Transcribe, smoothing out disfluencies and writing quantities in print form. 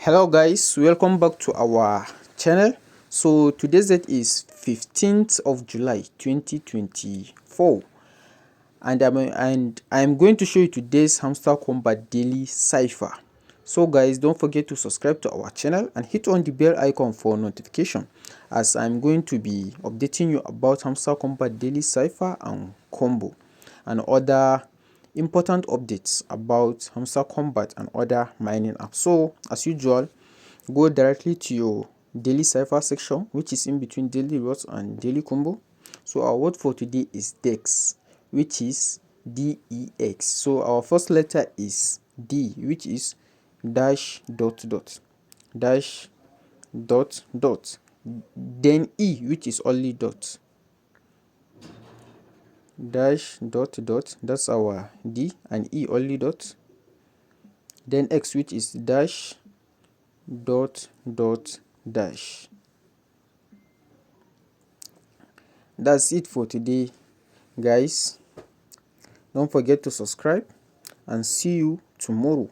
Hello guys, welcome back to our channel. So today's date is 15th of July 2024 and I'm going to show you today's Hamster Kombat daily cipher. So guys, don't forget to subscribe to our channel and hit on the bell icon for notification, as I'm going to be updating you about Hamster Kombat daily cipher and combo and other important updates about Hamster Kombat and other mining apps. So as usual, go directly to your daily cipher section, which is in between daily rewards and daily combo. So our word for today is dex, which is DEX. So our first letter is D, which is dash dot dot dash dot dot, then E, which is only dot, dash dot dot, that's our D, and E only dot, then X, which is dash dot dot dash. That's it for today guys. Don't forget to subscribe and see you tomorrow.